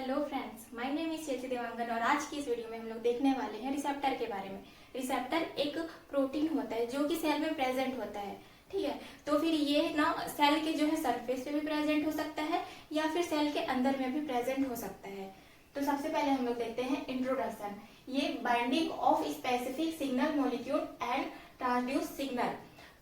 Hello friends, my name is Cheti Dewangan और आज की इस वीडियो में हम लोग देखने वाले हैं रिसेप्टर के बारे में। रिसेप्टर एक प्रोटीन होता है जो कि सेल में प्रेजेंट होता है। ठीक है, तो फिर ये ना सेल के जो है सरफेस पे भी प्रेजेंट हो सकता है या फिर सेल के अंदर में भी प्रेजेंट हो सकता है। तो सबसे पहले हम लोग देखते हैं इंट्रोडक्शन। ये binding of specific signal molecule and transduce signal.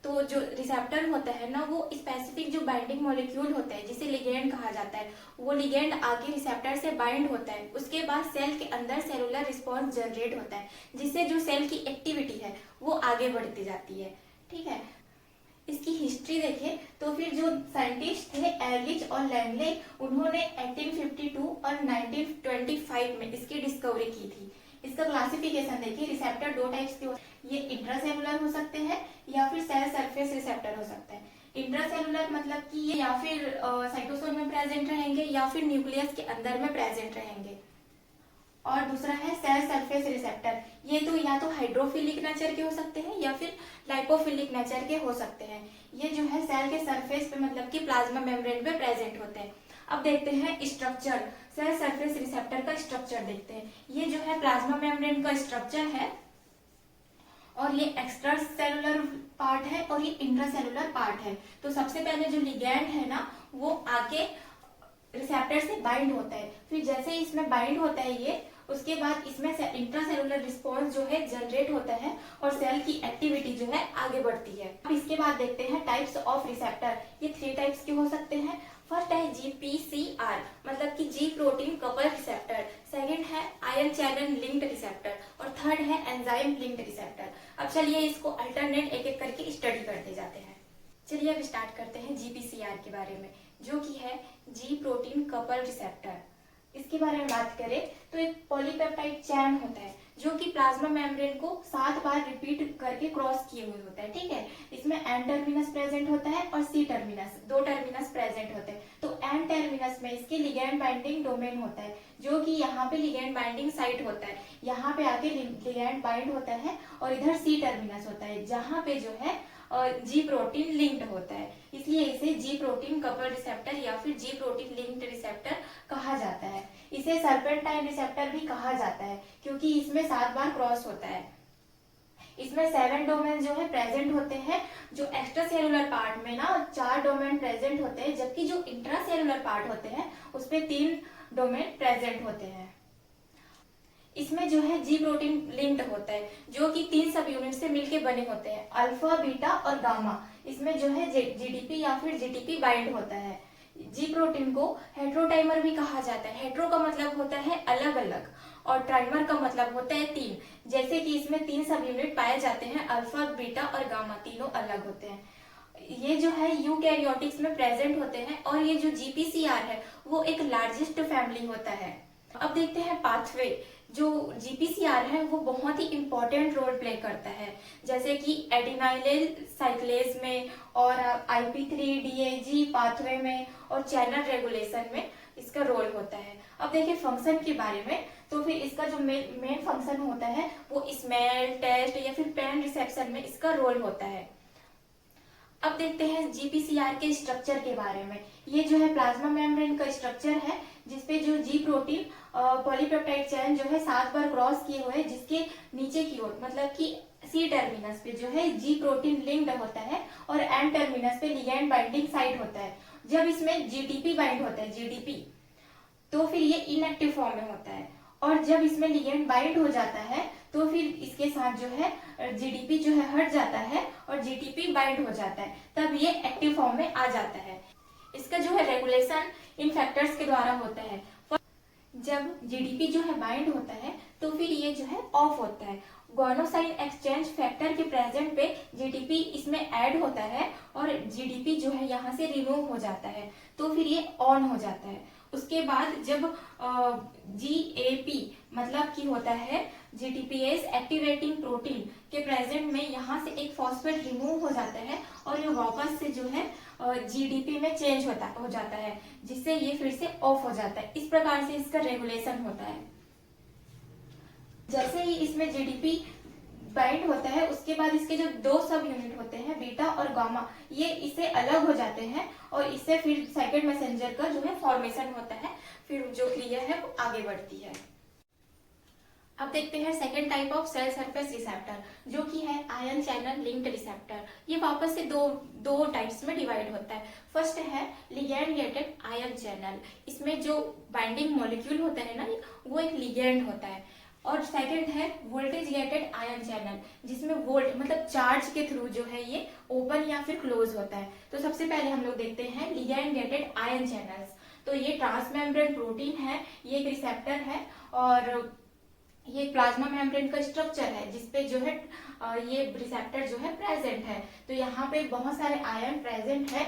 तो जो रिसेप्टर होता है ना, वो स्पेसिफिक जो बाइंडिंग मॉलिक्यूल होता है जिसे लिगेंड कहा जाता है, वो लिगेंड आके रिसेप्टर से बाइंड होता है। उसके बाद सेल के अंदर सेलुलर रिस्पॉन्स जनरेट होता है जिससे जो सेल की एक्टिविटी है वो आगे बढ़ती जाती है। ठीक है, इसकी हिस्ट्री देखें तो फिर जो साइंटिस्ट थे एरलिच और लैंगले, उन्होंने 1852 और 1925 में इसकी डिस्कवरी की थी। इसका क्लासिफिकेशन देखिए, रिसेप्टर दो टाइप्स के होते हैं। ये इंट्रासेलुलर हो सकते हैं या फिर सेल सरफेस रिसेप्टर हो सकता है। इंट्रासेलुलर मतलब कि ये या फिर साइटोसोल में प्रेजेंट रहेंगे या फिर न्यूक्लियस के अंदर में प्रेजेंट रहेंगे। और दूसरा है सेल सरफेस रिसेप्टर। ये तो या तो हाइड्रोफिलिक नेचर के हो सकते हैं या फिर लाइपोफिलिक नेचर के हो सकते हैं। ये जो है सेल के सरफेस पे मतलब कि प्लाज्मा मेम्ब्रेन पे प्रेजेंट होते हैं। अब देखते हैं स्ट्रक्चर, सेल सरफेस रिसेप्टर का स्ट्रक्चर देखते हैं। ये जो है प्लाज्मा मेम्ब्रेन का स्ट्रक्चर है और ये एक्स्ट्रा सेलुलर पार्ट है और ये इंट्रासेलुलर पार्ट है। तो सबसे पहले जो लिगैंड है ना, वो आके रिसेप्टर से बाइंड होता है। फिर जैसे ही इसमें बाइंड होता है ये, उसके बाद इसमें से इंट्रासेलुलर रिस्पॉन्स जो है जनरेट होता है और सेल की एक्टिविटी जो है आगे बढ़ती है। अब इसके बाद देखते हैं टाइप्स ऑफ रिसेप्टर। ये 3 टाइप्स के हो सकते हैं। फर्स्ट है GPCR मतलब कि जी प्रोटीन कपल रिसेप्टर। सेकंड है आयन चैनल लिंक्ड रिसेप्टर और थर्ड है एंजाइम लिंक्ड रिसेप्टर। अब चलिए इसको अल्टरनेट एक एक करके स्टडी करते जाते हैं। चलिए अब स्टार्ट करते हैं GPCR के बारे में, जो कि है जी प्रोटीन कपल रिसेप्टर। इसके बारे में बात करें तो एक पॉलीपेप्टाइड चैन होता है जो कि प्लाज्मा मेम्ब्रेन को 7 बार रिपीट करके क्रॉस किए हुए होता है। ठीक है, इसमें एन टर्मिनस प्रेजेंट होता है और सी टर्मिनस, 2 टर्मिनस प्रेजेंट होते हैं। तो एन टर्मिनस में इसके लिगैंड बाइंडिंग डोमेन होता है, जो कि यहाँ पे लिगैंड बाइंडिंग साइट होता है। यहाँ पे आके लिगैंड बाइंड होता है और इधर सी टर्मिनस होता है जहाँ पे जो है जी प्रोटीन लिंक्ड होता है। इसलिए इसे जी प्रोटीन कपल रिसेप्टर या फिर जी प्रोटीन लिंक्ड रिसेप्टर कहा जाता है। इसे सर्पेंटाइन रिसेप्टर भी कहा जाता है क्योंकि इसमें 7 बार क्रॉस होता है। इसमें 7 डोमेन जो है प्रेजेंट होते हैं। जो एक्स्ट्रा सेलुलर पार्ट में ना 4 डोमेन प्रेजेंट होते हैं, जबकि जो इंट्रा सेलुलर पार्ट होते हैं उसपे 3 डोमेन प्रेजेंट होते हैं। इसमें जो है जी प्रोटीन लिंक्ड होता है जो कि 3 सब यूनिट से मिलके बने होते हैं, अल्फा, बीटा और गामा। इसमें जो है जीडीपी या फिर जीटीपी बाइंड होता है। जी प्रोटीन को हेट्रोटाइमर भी कहा जाता है। हेट्रो का मतलब होता है अलग अलग और ट्राइमर का मतलब होता है 3। जैसे कि इसमें 3 सब यूनिट पाए जाते हैं, अल्फा, बीटा और गामा, तीनों अलग होते हैं। ये जो है यूकैरियोटिक्स में प्रेजेंट होते हैं और ये जो GPCR है वो एक लार्जेस्ट फैमिली होता है। अब देखते हैं पाथवे। जो GPCR है वो बहुत ही इंपॉर्टेंट रोल प्ले करता है, जैसे कि एडिनाइलिल साइक्लेज में और IP3DAG पाथवे में और चैनल रेगुलेशन में इसका रोल होता है। अब देखिए फंक्शन के बारे में, तो फिर इसका जो मेन फंक्शन होता है वो स्मेल, टेस्ट या फिर पेन रिसेप्शन में इसका रोल होता है। अब देखते हैं GPCR के स्ट्रक्चर के बारे में। ये जो है प्लाज्मा मेम्ब्रेन का स्ट्रक्चर है जिसपे जो जी प्रोटीन पॉलीपेप्टाइड चैन जो है 7 बार क्रॉस किए हुए, जिसके नीचे की ओर मतलब कि सी टर्मिनस पे जो है जी प्रोटीन लिंक्ड होता है और एन टर्मिनस पे लिगैंड बाइंडिंग साइट होता है। जब इसमें जीटीपी बाइंड होता है, जीडीपी, तो फिर ये इनएक्टिव फॉर्म में होता है और जब इसमें लिगैंड बाइंड हो जाता है तो फिर इसके साथ जो है जीडीपी जो है हट जाता है और जीटीपी बाइंड हो जाता है, तब ये एक्टिव फॉर्म में आ जाता है। इसका जो है रेगुलेशन इन फैक्टर्स के द्वारा होता है। जब जीडीपी जो है बाइंड होता है तो फिर ये जो है ऑफ होता है। गोनोसाइन एक्सचेंज फैक्टर के प्रेजेंट पे जीडीपी इसमें ऐड होता है और जीडीपी जो है यहाँ से रिमूव हो जाता है, तो फिर ये ऑन हो जाता है। उसके बाद जब GAP मतलब कि होता है GTPase एक्टिवेटिंग प्रोटीन के प्रेजेंट में यहाँ से एक फॉस्फेट रिमूव हो जाता है और ये वापस से जो है GDP में चेंज हो जाता है, जिससे ये फिर से ऑफ हो जाता है। इस प्रकार से इसका रेगुलेशन होता है। जैसे ही इसमें GDP बाइंड होता है उसके बाद इसके जो 2 सब यूनिट होते हैं, बीटा और गामा, ये इससे अलग हो जाते हैं और इससे फिर सेकंड मैसेंजर का जो है फॉर्मेशन होता है। फिर जो प्रक्रिया है वो आगे बढ़ती है। अब देखते हैं second type of cell surface receptor, जो कि है आयन चैनल लिंक्ड रिसेप्टर। ये वापस से दो टाइप्स में डिवाइड होता है। फर्स्ट है लिगैंड गेटेड आयन चैनल, इसमें जो बाइंडिंग मॉलिक्यूल होता है ना वो एक लिगैंड होता है। और सेकंड है वोल्टेज गेटेड आयन चैनल, जिसमें वोल्ट मतलब चार्ज के थ्रू जो है ये ओपन या फिर क्लोज होता है। तो सबसे पहले हम लोग देखते हैं लिगैंड गेटेड आयन चैनल्स। तो ये ट्रांसमेम्ब्रेन प्रोटीन है, ये एक रिसेप्टर है और ये प्लाज्मा मेम्ब्रेन का स्ट्रक्चर है जिसपे जो है ये रिसेप्टर जो है प्रेजेंट है। तो यहाँ पे बहुत सारे आयन प्रेजेंट है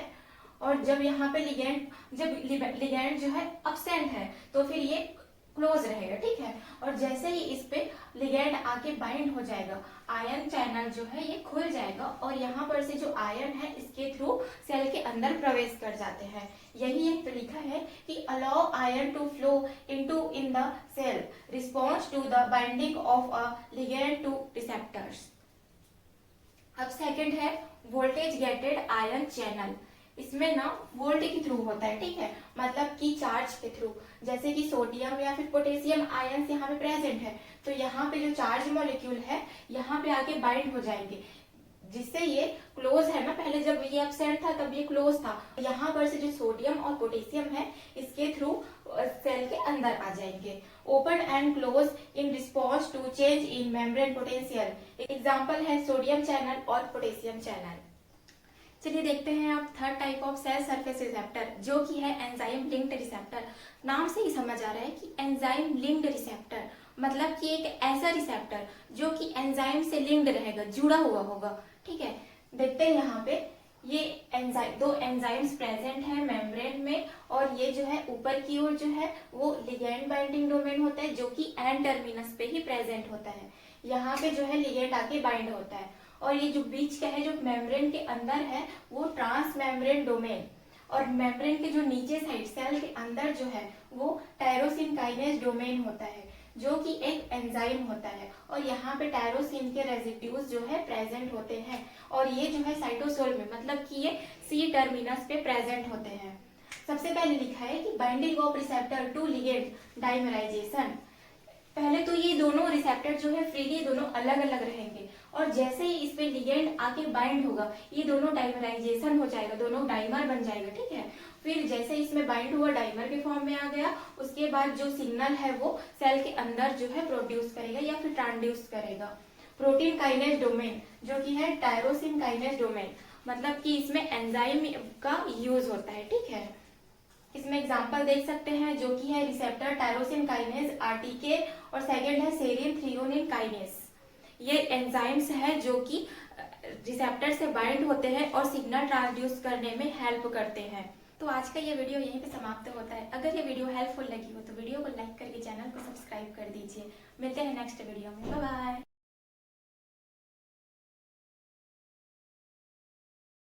और जब यहाँ पे लिगैंड जो है अब्सेंट है तो फिर ये क्लोज रहेगा, ठीक है। और जैसे ही इस पे लिगैंड आके बाइंड हो जाएगा, आयन चैनल जो है ये खुल जाएगा और यहाँ पर से जो आयन है इसके थ्रू सेल के अंदर प्रवेश कर जाते हैं। यही एक लिखा है कि allow ion to flow in the cell response to the binding of a ligand to receptors. अब सेकंड है वोल्टेज गेटेड आयन चैनल। इसमें ना वोल्ट के थ्रू होता है, ठीक है, मतलब कि चार्ज के थ्रू। जैसे कि सोडियम या फिर पोटेशियम आयन यहाँ पे प्रेजेंट है तो यहाँ पे जो चार्ज मॉलिक्यूल है यहाँ पे आके बाइंड हो जाएंगे, जिससे ये क्लोज है ना। पहले जब ये एब्सेंट था तब ये क्लोज था। यहाँ पर से जो सोडियम और पोटेशियम है इसके थ्रू सेल के अंदर आ जाएंगे। Open and close in response to change in membrane potential. Example है सोडियम चैनल और पोटेशियम चैनल। चलिए देखते हैं अब third type of cell surface receptor, जो कि है एंजाइम लिंक्ड रिसेप्टर। नाम से ही समझ आ रहा है कि एंजाइम लिंक्ड रिसेप्टर मतलब कि एक ऐसा रिसेप्टर जो कि एंजाइम से लिंक्ड रहेगा, जुड़ा हुआ होगा, ठीक है। देखते हैं यहाँ पे ये दो एंजाइम्स प्रेजेंट है मेम्ब्रेन में और ये जो है ऊपर की ओर जो है वो लिगैंड बाइंडिंग डोमेन होता है जो कि एन टर्मिनस पे ही प्रेजेंट होता है। यहाँ पे जो है लिगैंड आके बाइंड होता है और ये जो बीच का है जो मेम्ब्रेन के अंदर है वो ट्रांस मेम्ब्रेन डोमेन। और मेम्ब्रेन के जो नीचे साइड सेल के अंदर जो है वो टायरोसिन काइनेज डोमेन होता है जो कि एक एंजाइम होता है। और यहाँ पे टायरोसिन के रेजिड्यूज जो है प्रेजेंट होते हैं और ये जो है साइटोसोल में मतलब कि ये सी टर्मिनस पे प्रेजेंट होते हैं। सबसे पहले लिखा है कि binding of receptor to ligand dimerization. पहले तो ये दोनों रिसेप्टर जो है फ्रीली दोनों अलग अलग रहेंगे और जैसे ही इस पे लिगेंड आके बाइंड होगा ये दोनों डाइमराइजेशन हो जाएगा, दोनों डाइमर बन जाएगा, ठीक है। फिर जैसे इसमें बाइंड हुआ डाइमर के फॉर्म में आ गया, उसके बाद जो सिग्नल है वो सेल के अंदर जो है प्रोड्यूस करेगा या फिर ट्रांसड्यूस करेगा। प्रोटीन काइनेज डोमेन जो कि है टायरोसिन काइनेज डोमेन, मतलब कि इसमें एंजाइम का यूज होता है, ठीक है। इसमें एग्जांपल देख सकते हैं जो कि है रिसेप्टर टायरोसिन काइनेज आरटीके और सेकंड है सेरिन थ्रियोनिन काइनेज। ये एंजाइम्स है जो कि रिसेप्टर से बाइंड होते हैं और सिग्नल ट्रांसड्यूस करने में हेल्प करते हैं। तो आज का ये वीडियो यहीं पे समाप्त होता है। अगर ये वीडियो हेल्पफुल लगी हो तो वीडियो को लाइक करके चैनल को सब्सक्राइब कर दीजिए। मिलते हैं नेक्स्ट वीडियो में, बाय बाय।